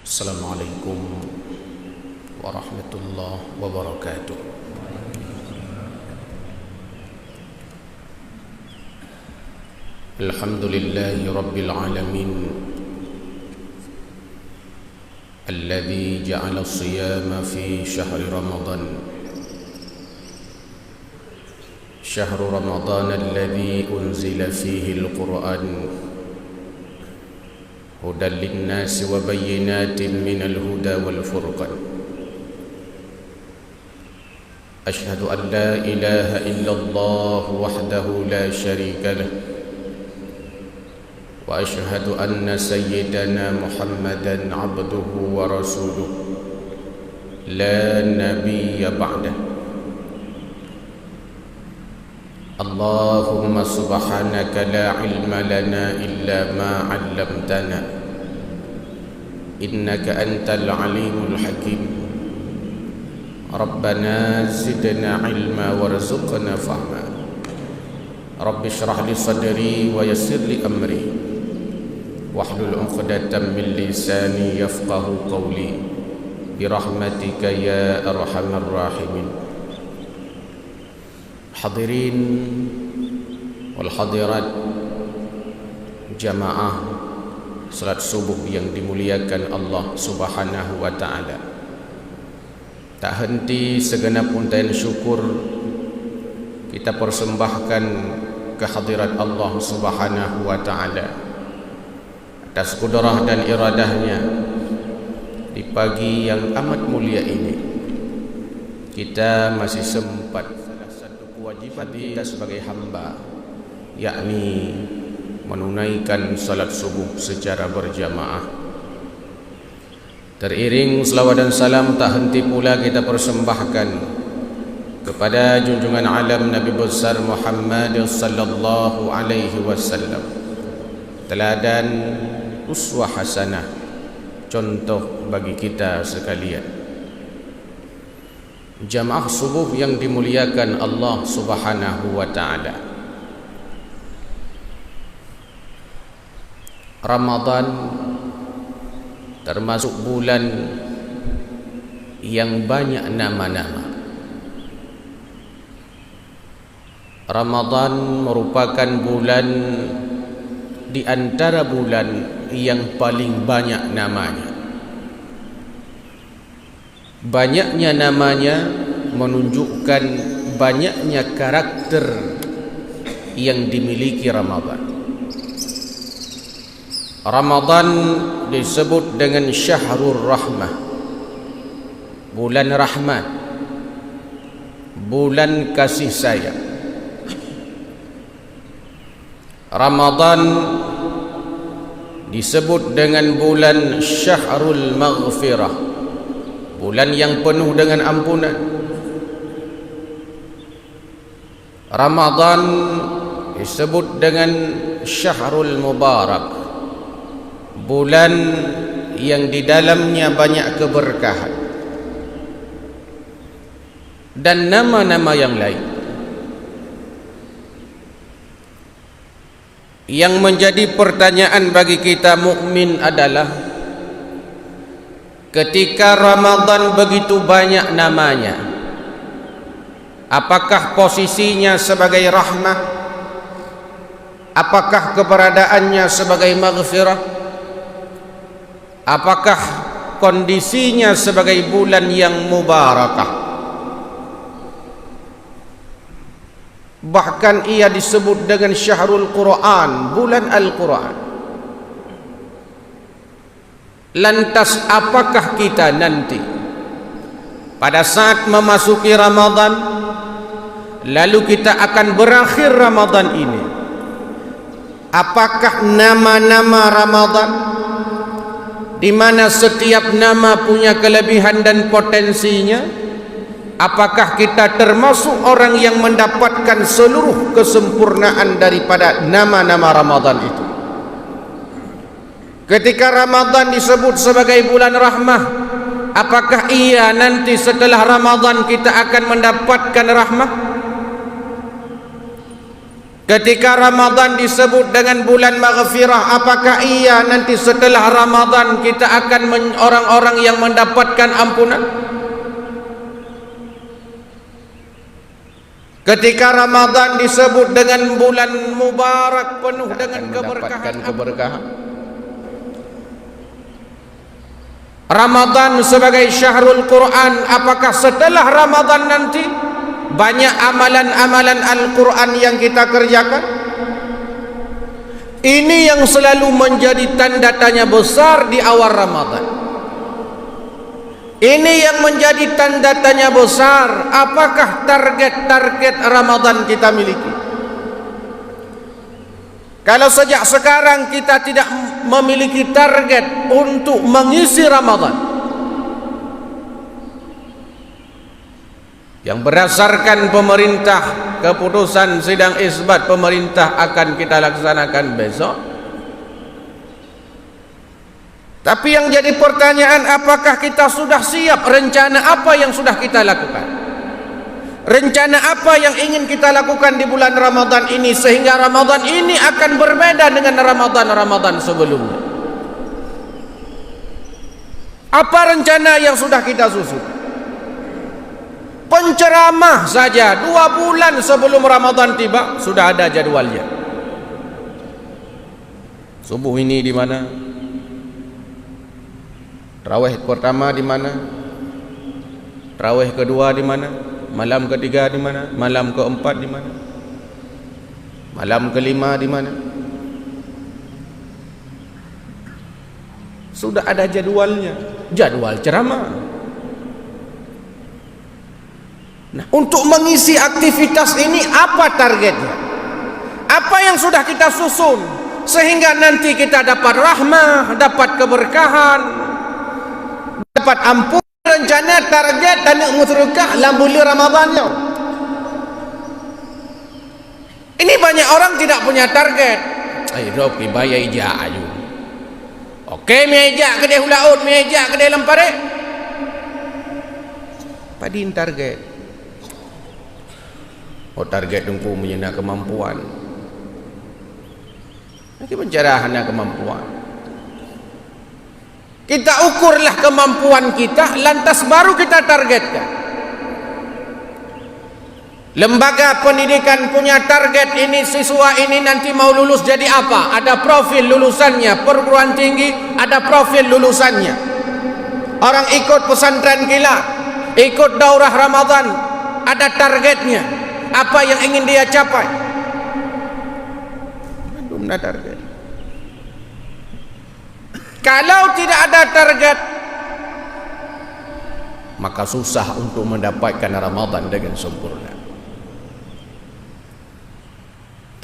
Assalamualaikum warahmatullahi wabarakatuh. Alhamdulillahi rabbil alamin, alladzi ja'ala as-siyama fi syahri Ramadan, syahru Ramadan alladzi unzila fihi al-Qur'an hudan linnasi wa bayyinatin minal huda wal furqan. Ashhadu an la ilaha illallah wahdahu la syarika lah, wa ashhadu anna sayyidana Muhammadan abduhu wa rasuluh la nabiyya ba'dah. Allahumma subhanaka la ilma lana illa ma 'allamtana innaka antal alimul hakim. Rabbana zidna ilma warzuqna fahma. Rabbi shrah li sadri wa yassir li amri wahlul 'uqdatam min lisani yafqahu qawli birahmatika ya arhamar rahimin. Hadirin wal hadirat, jamaah salat subuh yang dimuliakan Allah Subhanahu wa taala. Tak henti segenap untayan syukur kita persembahkan kehadirat Allah Subhanahu wa taala atas kudrah dan iradahnya. Di pagi yang amat mulia ini kita masih sempat kewajiban kita sebagai hamba, yakni menunaikan salat subuh secara berjamaah. Teriring selawat dan salam tak henti pula kita persembahkan kepada junjungan alam Nabi besar Muhammad sallallahu alaihi wasallam, teladan uswah hasanah, contoh bagi kita sekalian. Jamaah subuh yang dimuliakan Allah Subhanahu wa taala, Ramadan termasuk bulan yang banyak nama-nama. Ramadan merupakan bulan di antara bulan yang paling banyak namanya. Banyaknya namanya menunjukkan banyaknya karakter yang dimiliki Ramadan. Ramadan disebut dengan Syahrul Rahmah, bulan rahmat, bulan kasih sayang. Ramadan disebut dengan bulan Syahrul Maghfirah, bulan yang penuh dengan ampunan. Ramadan disebut dengan Syahrul Mubarak, bulan yang di dalamnya banyak keberkahan, dan nama-nama yang lain. Yang menjadi pertanyaan bagi kita mukmin adalah, ketika Ramadan begitu banyak namanya, apakah posisinya sebagai rahmah? Apakah keberadaannya sebagai maghfirah? Apakah kondisinya sebagai bulan yang mubarakah? Bahkan ia disebut dengan Syahrul Quran, bulan Al-Quran. Lantas apakah kita nanti pada saat memasuki Ramadan, lalu kita akan berakhir Ramadan ini, apakah nama-nama Ramadan di mana setiap nama punya kelebihan dan potensinya, apakah kita termasuk orang yang mendapatkan seluruh kesempurnaan daripada nama-nama Ramadan itu? Ketika Ramadan disebut sebagai bulan rahmah, apakah iya nanti setelah Ramadan kita akan mendapatkan rahmah? Ketika Ramadan disebut dengan bulan maghfirah, apakah iya nanti setelah Ramadan kita akan orang-orang yang mendapatkan ampunan? Ketika Ramadan disebut dengan bulan mubarak penuh dengan keberkahan, Ramadan sebagai syahrul Quran, apakah setelah Ramadan nanti banyak amalan-amalan Al-Quran yang kita kerjakan? Ini yang selalu menjadi tanda tanya besar di awal Ramadan. Ini yang menjadi tanda tanya besar, apakah target-target Ramadan kita miliki? Kalau sejak sekarang kita tidak memiliki target untuk mengisi Ramadan yang berdasarkan pemerintah, keputusan sidang isbat pemerintah akan kita laksanakan besok. Tapi yang jadi pertanyaan, apakah kita sudah siap? Rencana apa yang sudah kita lakukan? Rencana apa yang ingin kita lakukan di bulan Ramadan ini sehingga Ramadan ini akan berbeda dengan Ramadan-Ramadan sebelumnya? Apa rencana yang sudah kita susun? Penceramah saja 2 bulan sebelum Ramadan tiba sudah ada jadwalnya. Subuh ini di mana? Tarawih pertama di mana? Tarawih kedua di mana? Malam ketiga di mana? Malam keempat di mana? Malam kelima di mana? Sudah ada jadwalnya, jadwal ceramah. Nah, untuk mengisi aktivitas ini apa targetnya? Apa yang sudah kita susun sehingga nanti kita dapat rahmah, dapat keberkahan, dapat ampun? Rencana, target dan musyrikah dalam bulan Ramadan. Ini banyak orang tidak punya target. Ayo pergi bayar ijak aja. Okey, meja kedai hulaut, meja kedai lempare. Padin target. Oh, target dengku menyena kemampuan. Nanti pencerahan kemampuan. Kita ukurlah kemampuan kita, lantas baru kita targetkan. Lembaga pendidikan punya target ini, siswa ini nanti mau lulus jadi apa? Ada profil lulusannya. Perguruan tinggi ada profil lulusannya. Orang ikut pesantren kilat, ikut daurah Ramadan, ada targetnya. Apa yang ingin dia capai? Belum ada target. Kalau tidak ada target, maka susah untuk mendapatkan Ramadan dengan sempurna.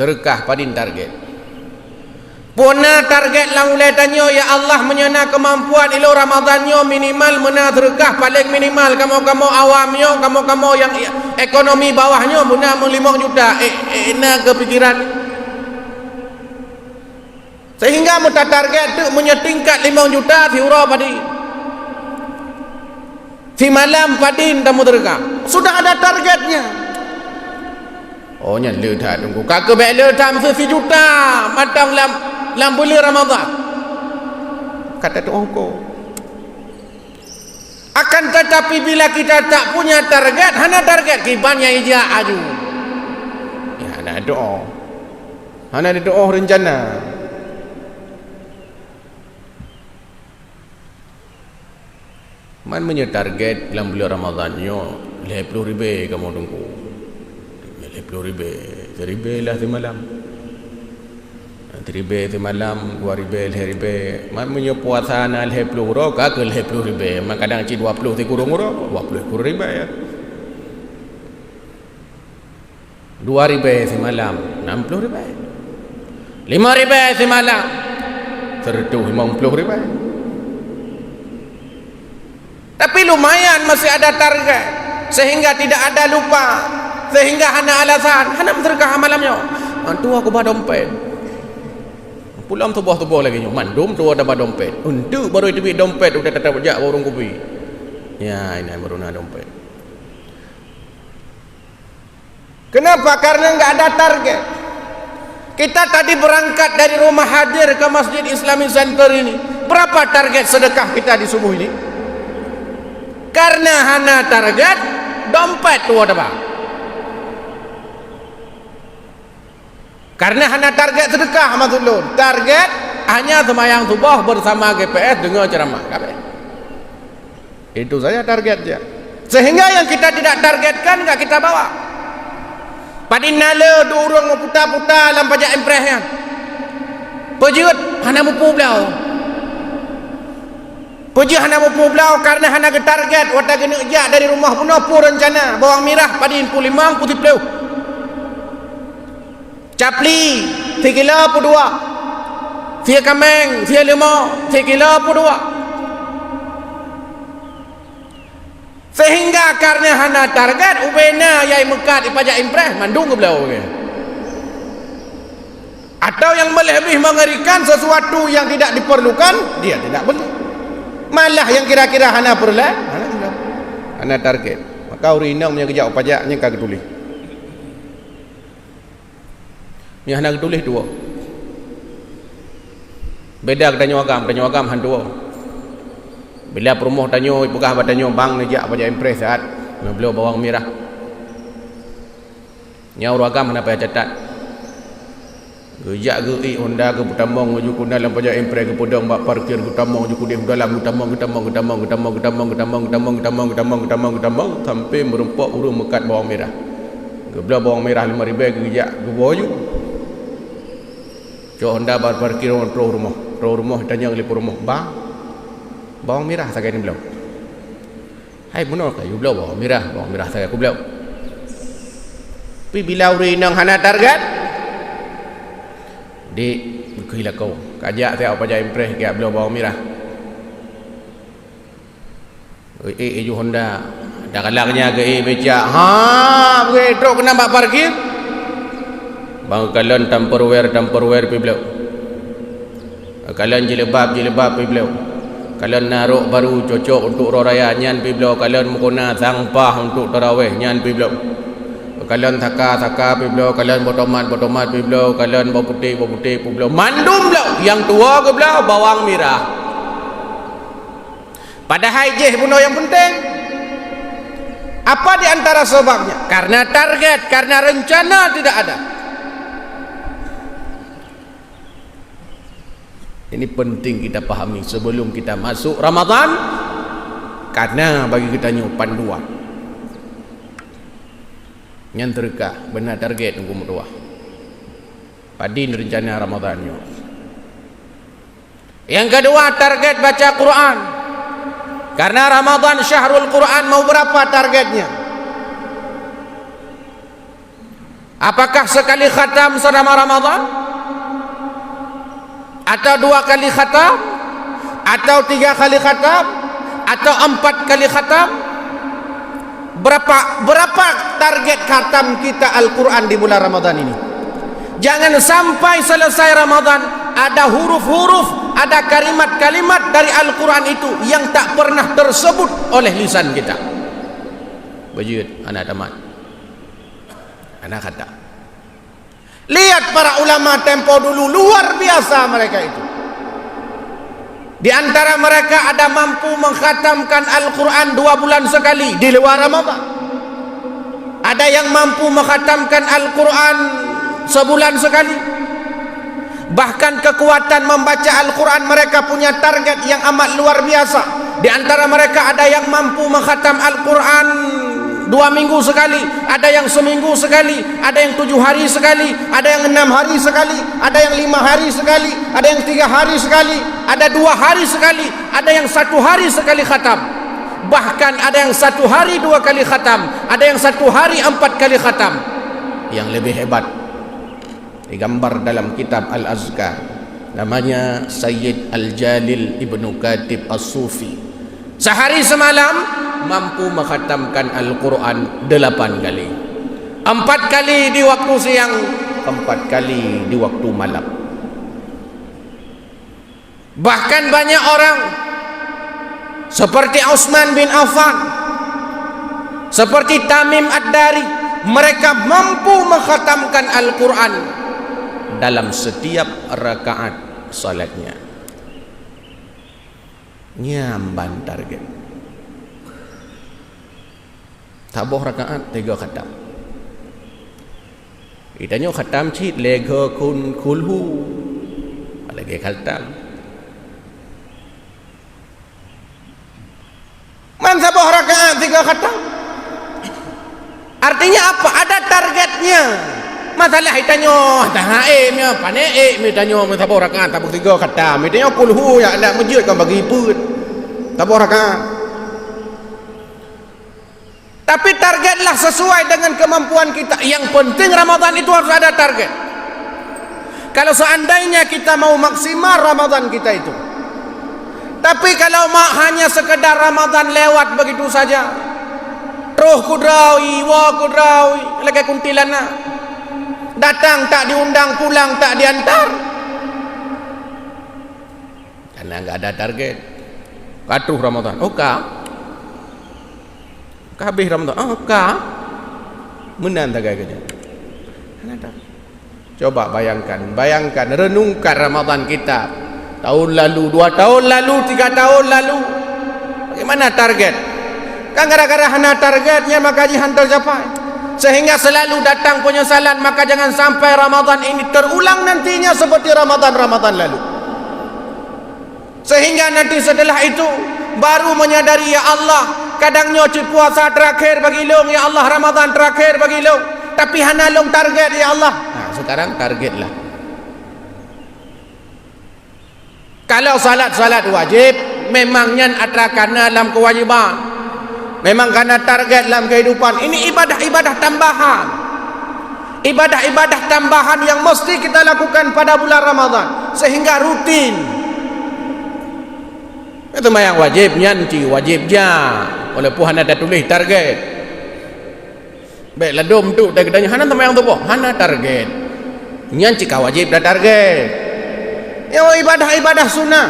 Terkah padin target. Puna target lang ulai tanyo, ya Allah menyana kemampuan ilo Ramadannya minimal mena terkah paling minimal kamu awamnya, kamu yang ekonomi bawahnya muna 5 juta. Ena kepikiran. Sehingga muta target tu menyetingkat 5 juta fiura padi. Fi malam padin tamu terkam. Sudah ada targetnya. Oh nya le dah tunggu. Kakak baik le tam fi juta matang lam bulan Ramadan. Kata tu ongko. Akan tetapi bila kita tak punya target, hana target kibannya ija aju. Ya hana doa. Hana doa rencana. Man punya target dalam bulan Ramadannya 50,000 kamu tunggu. 50,000, 1,000 lah semalam. 1,000 semalam, 2,000, 1,000. Man punya puasa na 50 euro, kak 50,000. Man kadang ci 20 ti kurang euro, 20 ribu ya. 2,000 semalam, 60,000. 5,000 semalam, 150,000. Tapi lumayan masih ada target, sehingga tidak ada lupa, sehingga hana alasan, hana terkah malamnya. Mantu aku bawa dompet. Pulang tubuh lagi nyo. Mandum tu ada bawa dompet. Untuk baru itu dompet udah tetap jak warung kopi. Ya, ini baru nak dompet. Kenapa? Karena enggak ada target. Kita tadi berangkat dari rumah hadir ke Masjid Islamic Center ini. Berapa target sedekah kita di subuh ini? Karena hana target dompet tu ada bang. Karena hana target sedekah maksudnya. Target hanya sembahyang subuh bersama GPS dengar ceramah. Itu saja targetnya. Sehingga yang kita tidak targetkan enggak kita bawa. Padinala dua orang putar-putar dalam pajak impresnya. Pejut hana mupu belau. Pejut hana mupu belau karena hana ke target wata kena ejak dari rumah puno pu rencana bawang merah padin pu 5 putih belau. Capli 3 kilo pu 2. Fia kameng fia 5 3 kilo pu 2. Sehingga karena hana target ubena yai mekat ipajak impres mandung ke belau ke. Atau yang lebih mengerikan sesuatu yang tidak diperlukan dia tidak beli. Malah yang kira-kira hana perlu hana target. Maka urina punya kejap pajaknya kagak tulis. Yang hana tulis dua. Beda katanya agam han dua. Bila perumoh tanya, pegah tanya bang ni jak pajak impres saat beliau bawang merah. Nyau ragam mana payah catat. Gejak ge Honda ke Putamong uju kuna dalam pajak impres ke podong bak parkir ke Putamong uju kudih dalam Putamong sampai merempok urung mekat bawang merah. Beliau bawang merah 5,000 gejak ke bawah uju. Cok Honda bar parkir rumah tanya oleh rumah bang bawang merah saya ni belau. Hai benar ke you belau bawang merah saya aku belau. Tapi bila urinang hana target di berkhilah kau kajak saya apa jaya impres ke belau bawang merah. You Honda dah kalangnya ke beca. Ha begitu kena bak parkir. Bang kalian Tupperware pi belau. Kalian jilbab pi belau. Kalian naruh baru cocok untuk raya nyan pi belau. Kalian menggunakan sangpah untuk tarawih nyan pi belau. Kalian taka pi belau. Kalian botomat pi belau. Kalian bau putih pi belau. Mandum belau. Yang tua ke belau bawang merah. Padahal je puno yang penting. Apa di antara sebabnya? Karena target, karena rencana tidak ada. Ini penting kita pahami sebelum kita masuk Ramadan, karena bagi kita panduan yang terkah benar target tunggu mudah padin rencana Ramadannya. Yang kedua target baca Quran, karena Ramadan syahrul Quran. Mau berapa targetnya? Apakah sekali khatam selama Ramadan, atau 2 kali khatam, atau 3 kali khatam, atau 4 kali khatam? Berapa target khatam kita Al-Quran di bulan Ramadan ini? Jangan sampai selesai Ramadan ada huruf-huruf, ada kalimat-kalimat dari Al-Quran itu yang tak pernah tersebut oleh lisan kita. Bajut anak tamat, anak kata. Lihat para ulama tempo dulu, luar biasa mereka itu. Di antara mereka ada mampu mengkhatamkan Al-Quran 2 bulan sekali di luar Ramadan. Ada yang mampu mengkhatamkan Al-Quran sebulan sekali. Bahkan kekuatan membaca Al-Quran mereka punya target yang amat luar biasa. Di antara mereka ada yang mampu mengkhatam Al-Quran 2 minggu sekali, ada yang seminggu sekali, ada yang 7 hari sekali, ada yang 6 hari sekali, ada yang 5 hari sekali, ada yang 3 hari sekali, ada 2 hari sekali, ada yang 1 hari sekali khatam. Bahkan ada yang 1 hari 2 kali khatam, ada yang 1 hari 4 kali khatam. Yang lebih hebat digambar dalam kitab Al-Azkar, namanya Sayyid Al-Jalil Ibnu Katib As-Sufi. Sehari semalam mampu mengkhatamkan Al-Quran 8 kali. 4 kali di waktu siang, 4 kali di waktu malam. Bahkan banyak orang seperti Utsman bin Affan, seperti Tamim Ad-Dari, mereka mampu mengkhatamkan Al-Quran dalam setiap rakaat salatnya. Nyamban target. Tabuh rakaat 3 khatam. Itanyo khatam cit lega kun kulhu. Lagi khatam. Man tabuh rakaat 3 khatam. Artinya apa? Ada targetnya. Masalah itanyo tahaimnya panek mitanyo tabuh rakaat tabuh 3 khatam. Itanyo kulhu ya nak masjid kan bagi put. Tabuh rakaat. Tapi targetlah sesuai dengan kemampuan kita. Yang penting Ramadan itu harus ada target. Kalau seandainya kita mau maksimal Ramadan kita itu, tapi kalau hanya sekedar Ramadan lewat begitu saja, roh kudrawi, wa kudrawi, lagi kuntilanak, datang tak diundang, pulang tak diantar, karena nggak ada target. Katuh Ramadan, habis Ramadan, menang tak gaya. Coba bayangkan, renungkan Ramadan kita tahun lalu, 2 tahun lalu, 3 tahun lalu, bagaimana target? Kan gara-gara hana targetnya maka jihan tercapai, sehingga selalu datang penyesalan. Maka jangan sampai Ramadan ini terulang nantinya seperti Ramadan lalu, sehingga nanti setelah itu baru menyadari, ya Allah, kadang nyoci puasa terakhir bagi long, ya Allah, Ramadan terakhir bagi long, tapi hana long target, ya Allah. Nah, sekarang targetlah. Kalau salat wajib, memangnya atrakana dalam kewajiban, memang karena target dalam kehidupan. Ini ibadah-ibadah tambahan, ibadah-ibadah tambahan yang mesti kita lakukan pada bulan Ramadan, sehingga rutin. Itu yang wajibnya nanti wajibnya walaupun hana ada tulis target. Baik ladum tu tak kedanya hana yang tu boh, hana target. Nyanci ka wajib dah target. Yang ibadah-ibadah sunnah.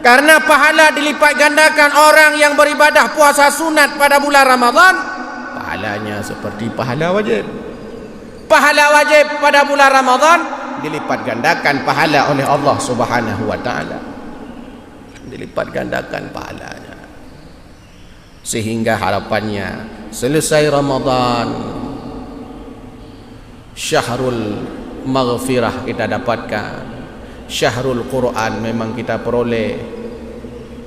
Karena pahala dilipat gandakan orang yang beribadah puasa sunat pada bulan Ramadan, pahalanya seperti pahala wajib. Pahala wajib pada bulan Ramadan dilipat gandakan pahala oleh Allah Subhanahu wa taala. Dilipat gandakan pahalanya, sehingga harapannya selesai Ramadan, syahrul maghfirah kita dapatkan, syahrul Quran memang kita peroleh,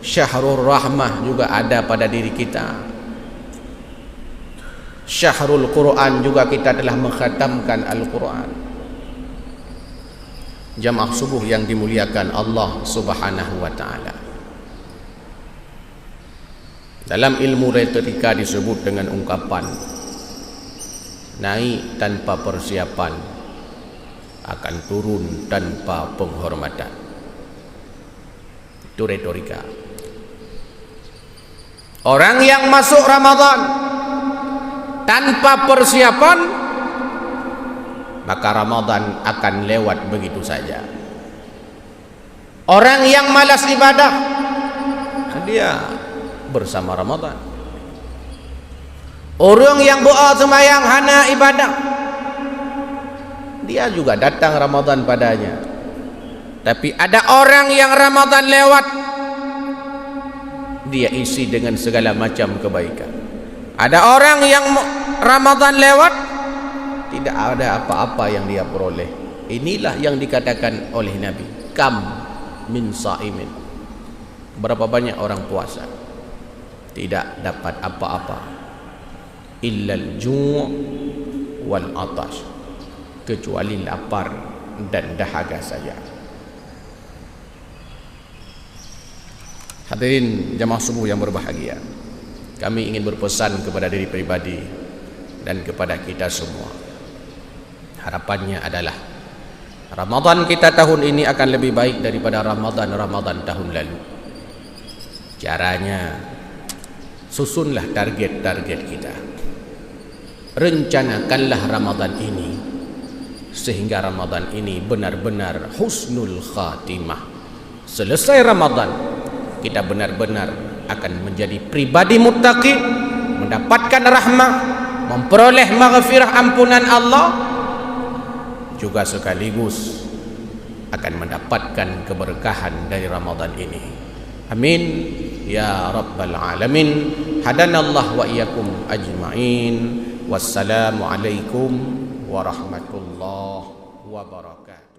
syahrul rahmah juga ada pada diri kita, syahrul Quran juga kita telah mengkhatamkan Al-Quran. Jamaah subuh yang dimuliakan Allah Subhanahu wa taala, dalam ilmu retorika disebut dengan ungkapan naik tanpa persiapan akan turun tanpa penghormatan. Itu retorika. Orang yang masuk Ramadan tanpa persiapan, maka Ramadan akan lewat begitu saja. Orang yang malas ibadah, dia bersama Ramadan. Orang yang doa sembahyang hana ibadah, dia juga datang Ramadan padanya. Tapi ada orang yang Ramadan lewat, dia isi dengan segala macam kebaikan. Ada orang yang Ramadan lewat, tidak ada apa-apa yang dia peroleh. Inilah yang dikatakan oleh Nabi, kam min sa'imin, berapa banyak orang puasa tidak dapat apa-apa, illal ju' wal atash, kecuali lapar dan dahaga saja. Hadirin jamaah subuh yang berbahagia, kami ingin berpesan kepada diri pribadi dan kepada kita semua. Harapannya adalah Ramadan kita tahun ini akan lebih baik daripada Ramadan tahun lalu. Caranya, susunlah target-target kita, rencanakanlah Ramadan ini sehingga Ramadan ini benar-benar husnul khatimah. Selesai Ramadan, kita benar-benar akan menjadi pribadi muttaqi, mendapatkan rahmah, memperoleh maghfirah ampunan Allah, juga sekaligus akan mendapatkan keberkahan dari Ramadan ini. Amin ya rabbal alamin. Hadanallah wa iyyakum ajma'in. Wassalamu alaikum warahmatullahi wabarakatuh.